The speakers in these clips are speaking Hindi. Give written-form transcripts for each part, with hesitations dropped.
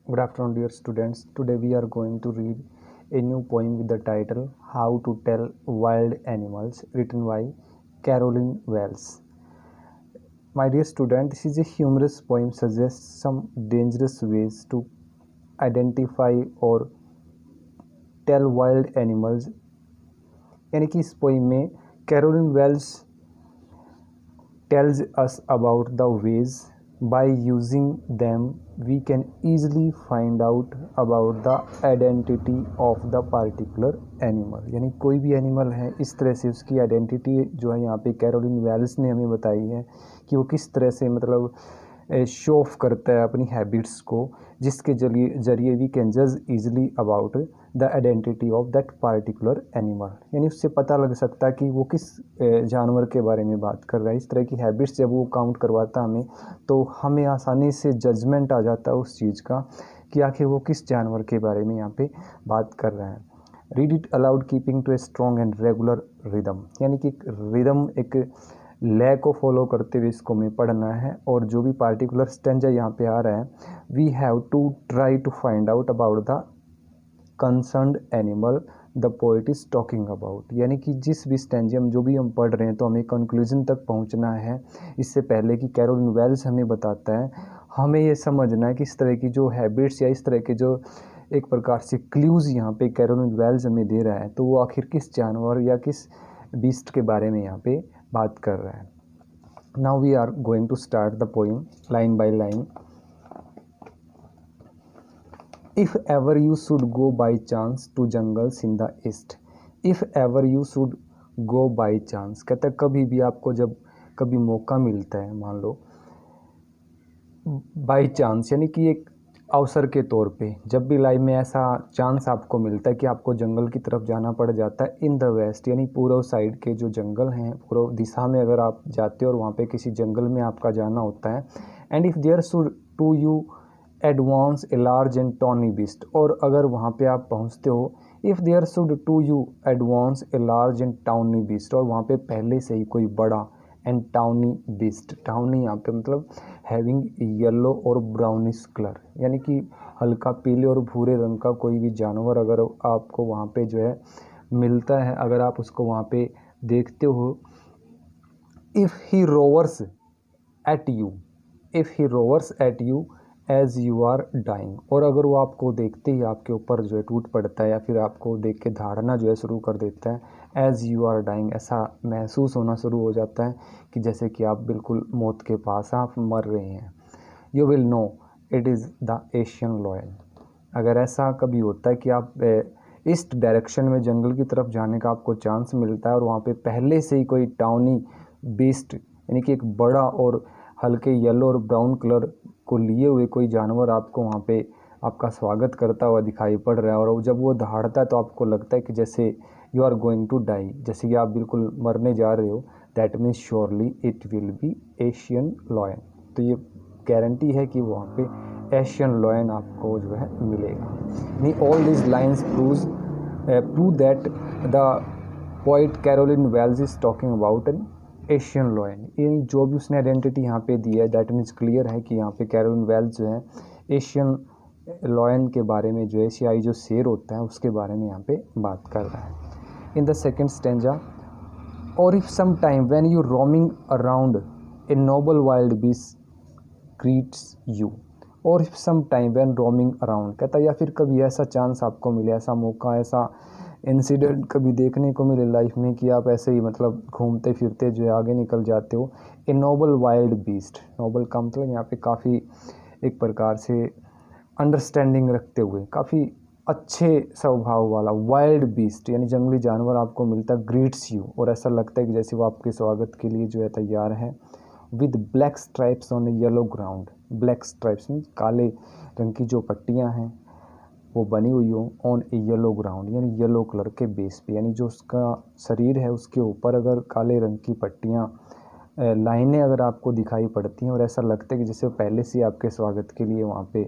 Good afternoon, dear students. Today we are going to read a new poem with the title How to Tell Wild Animals, written by Caroline Wells. My dear student, this is a humorous poem suggests some dangerous ways to identify or tell wild animals. यानी कि इस पोइम में Caroline Wells tells us about the ways by using them we can easily find out about the identity of the particular animal। यानी कोई भी एनिमल है इस तरह से उसकी आइडेंटिटी जो है यहाँ पे कैरोलिन वेल्स ने हमें बताई है कि वो किस तरह से मतलब शो ऑफ करता है अपनी हैबिट्स को, जिसके जरिए वी कैन जज easily about the identity of that particular animal. यानी उससे पता लग सकता है कि वो किस जानवर के बारे में बात कर रहा है। इस तरह की हैबिट्स जब वो काउंट करवाता हमें तो हमें आसानी से जजमेंट आ जाता है उस चीज़ का कि आखिर वो किस जानवर के बारे में यहाँ पे बात कर रहे हैं। Read it aloud keeping to a strong and regular rhythm. यानी कि रिदम एक लय को फॉलो करते हुए इसको हमें पढ़ना है और जो भी पार्टिकुलर स्टेंजा यहाँ पे आ रहा है we have to try to find out about the concerned animal the poet is talking about. यानी कि जिस भी स्टेंजम जो भी हम पढ़ रहे हैं तो हमें कंक्लूजन तक पहुंचना है इससे पहले कि कैरोलिन वेल्स हमें बताता है। हमें ये समझना है कि इस तरह की जो हैबिट्स या इस तरह के जो एक प्रकार से क्लूज़ यहाँ पे कैरोलिन वेल्स हमें दे रहा है तो वो आखिर किस जानवर या किस बीस्ट के बारे में यहाँ पे बात कर रहा है। Now we are going to start the poem line by line. If ever you should go by chance to jungles in the east, if ever you should go by chance, कहता है कभी भी आपको जब कभी मौका मिलता है, मान लो बाई चांस यानी कि एक अवसर के तौर पे जब भी लाइफ में ऐसा चांस आपको मिलता है कि आपको जंगल की तरफ जाना पड़ जाता है इन द वेस्ट यानी पूर्व साइड के जो जंगल हैं पूर्व दिशा में अगर आप जाते हो और वहाँ पे किसी जंगल में आपका जाना होता है and if there should to you advance a large and tawny beast, और अगर वहाँ पे आप पहुँचते हो if there should to you advance a large and tawny beast, और वहाँ पे पहले से ही कोई बड़ा एंड टाउनी बीस्ट, टाउनी यहाँ पे मतलब हैविंग येलो और ब्राउनिश कलर यानी कि हल्का पीले और भूरे रंग का कोई भी जानवर अगर आपको वहाँ पे जो है मिलता है, अगर आप उसको वहाँ पे देखते हो, if he roars at you, if he roars at you as you are dying, और अगर वो आपको देखते ही आपके ऊपर जो है टूट पड़ता है या फिर आपको देख के धाड़ना जो है शुरू कर देता है एज़ यू आर डाइंग, ऐसा महसूस होना शुरू हो जाता है कि जैसे कि आप बिल्कुल मौत के पास आप मर रहे हैं। You will know it is the Asian lion. अगर ऐसा कभी होता है कि आप ईस्ट डायरेक्शन में जंगल की तरफ जाने का आपको चांस मिलता है और वहाँ पे पहले से ही कोई टाउनी बीस्ट यानी कि एक बड़ा और हल्के येलो और ब्राउन कलर को लिए हुए कोई जानवर आपको वहाँ पे आपका स्वागत करता हुआ दिखाई पड़ रहा है, और जब वो दहाड़ता है तो आपको लगता है कि जैसे you are going to die, जैसे कि आप बिल्कुल मरने जा रहे हो, that means surely it will be Asian lion. तो ये गारंटी है कि वहाँ पे एशियन लॉयन आपको जो है मिलेगा। नहीं all this lines prove that the poet Carolyn Wells is talking about an Asian lion. यानी जो भी उसने आइडेंटिटी यहाँ पे दी है दैट मीन्स क्लियर है कि यहाँ पे कैरोलिन वेल्स जो है एशियन लॉयन के बारे में, जो एशियाई जो शेर होता है उसके बारे में यहाँ पे बात कर रहा है। इन द सेकेंड स्टेंजा, और if some time when you roaming around a noble wild beast greets you, और if some time when roaming around, कहता है या फिर कभी ऐसा चांस आपको मिले, ऐसा मौका, ऐसा इंसिडेंट कभी देखने को मिले लाइफ में कि आप ऐसे ही मतलब घूमते फिरते जो है आगे निकल जाते हो। A noble wild beast, noble का मतलब यहाँ पे काफ़ी एक प्रकार से अंडरस्टैंडिंग रखते हुए काफ़ी अच्छे स्वभाव वाला वाइल्ड बीस्ट यानी जंगली जानवर आपको मिलता है ग्रीट्स यू, और ऐसा लगता है कि जैसे वो आपके स्वागत के लिए जो है तैयार है। With black stripes on A yellow ground, black stripes means काले रंग की जो पट्टियाँ हैं वो बनी हुई हो ऑन ए येलो ग्राउंड यानी येलो कलर के बेस पे, यानी जो उसका शरीर है उसके ऊपर अगर काले रंग की पट्टियाँ लाइनें अगर आपको दिखाई पड़ती हैं और ऐसा लगता है कि जैसे पहले से आपके स्वागत के लिए वहाँ पे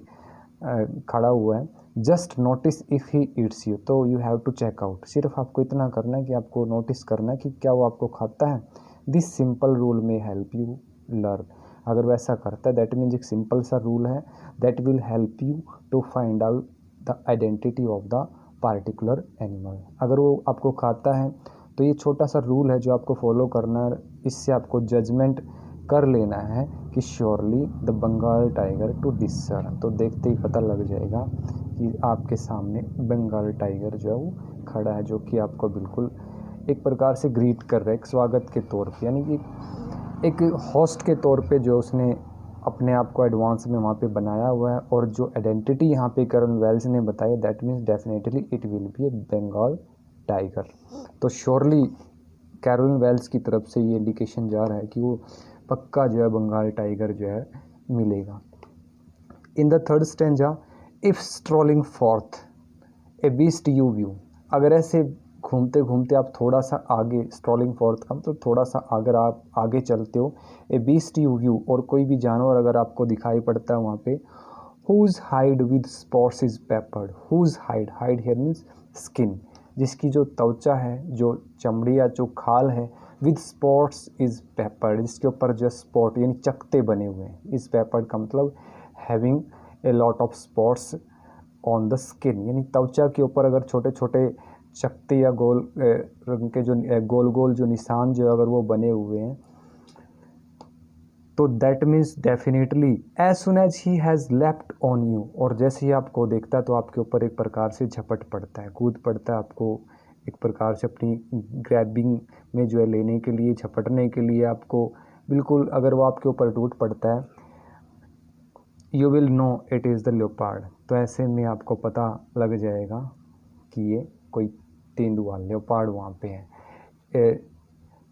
खड़ा हुआ है। Just notice if he eats you, तो you have to check out, सिर्फ आपको इतना करना है कि आपको नोटिस करना है कि क्या वो आपको खाता है। This simple rule may help you learn, अगर वैसा करता है दैट मीन्स एक सिंपल सा रूल है that will help you to find out the identity of the particular animal. अगर वो आपको खाता है तो ये छोटा सा रूल है जो आपको फॉलो करना है, इससे आपको जजमेंट कर लेना है कि surely the Bengal tiger to discern. तो देखते ही पता लग जाएगा कि आपके सामने बंगाल टाइगर जो है वो खड़ा है, जो कि आपको बिल्कुल एक प्रकार से ग्रीट कर रहा है, एक स्वागत के तौर पे, यानी कि एक होस्ट के तौर पे जो उसने अपने आप को एडवांस में वहाँ पे बनाया हुआ है। और जो आइडेंटिटी यहाँ पे कैरन वेल्स ने बताई that means definitely it will be a Bengal tiger. तो श्योरली कैरन वेल्स की तरफ से ये इंडिकेशन जा रहा है कि वो पक्का जो है बंगाल टाइगर जो है मिलेगा। इन the third stanza, if strolling forth A beast you view, अगर ऐसे घूमते घूमते आप थोड़ा सा आगे, स्ट्रोलिंग फॉर्थ का मतलब थोड़ा सा अगर आप आगे चलते हो, ए बीस्ट यू व्यू, और कोई भी जानवर अगर आपको दिखाई पड़ता है वहाँ पे, whose hide with spots is peppered, whose hide, hide here means skin, जिसकी जो त्वचा है, जो चमड़ी या जो खाल है, विद स्पॉट्स इज पेपर्ड, जिसके ऊपर जो स्पॉट यानी चकते बने हुए हैं, इज पेपर्ड का मतलब having a lot of spots on the skin, यानी त्वचा के ऊपर अगर छोटे छोटे चकते या गोल रंग के जो गोल गोल जो निशान जो अगर वो बने हुए हैं, तो that means definitely as soon as he has left on you, और जैसे ही आपको देखता है तो आपके ऊपर एक प्रकार से झपट पड़ता है, कूद पड़ता है, आपको एक प्रकार से अपनी ग्रैबिंग में जो है लेने के लिए, झपटने के लिए आपको बिल्कुल, अगर वो आपके ऊपर टूट पड़ता है, you will know it is the leopard, तो ऐसे में आपको पता लग जाएगा कि ये कोई तेंदुआ लेपर्ड वहाँ पे है।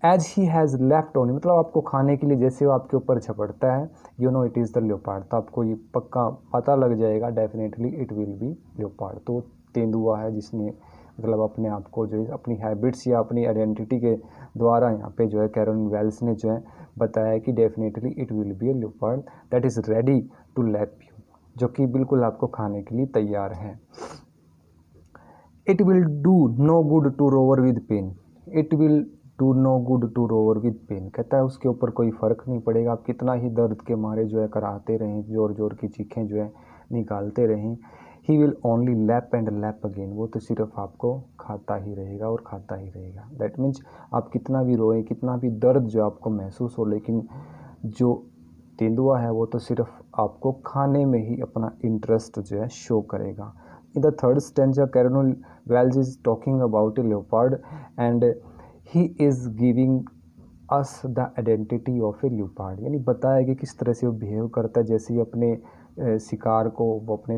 As he has left on, मतलब आपको खाने के लिए जैसे वो आपके ऊपर झपटता है, you know it is the leopard, तो आपको ये पक्का पता लग जाएगा definitely it will B leopard. तो तेंदुआ है जिसने मतलब अपने आप को जो है अपनी हैबिट्स या अपनी आइडेंटिटी के द्वारा यहाँ पे जो है कैरन वेल्स ने जो है बताया कि definitely it will be a leopard that is ready to lap you, जो कि बिल्कुल आपको खाने के लिए तैयार है। It will do no good to roar with pain, it will do no good to roar with pain, कहता है उसके ऊपर कोई फ़र्क नहीं पड़ेगा, आप कितना ही दर्द के मारे जो है कराते रहें, जोर जोर की चीखें जो है निकालते रहें, he will only lap and lap again, वो तो सिर्फ आपको खाता ही रहेगा और खाता ही रहेगा। दैट मीन्स आप कितना भी रोएं, कितना भी दर्द जो आपको महसूस हो, लेकिन जो तेंदुआ है वो तो सिर्फ आपको खाने में ही अपना इंटरेस्ट जो है शो करेगा। In the third stanza Karen Wells is talking about a leopard and he is giving us the identity of a leopard, यानी बताया कि किस तरह से वो बिहेव करता है, जैसे ही अपने शिकार को वो अपने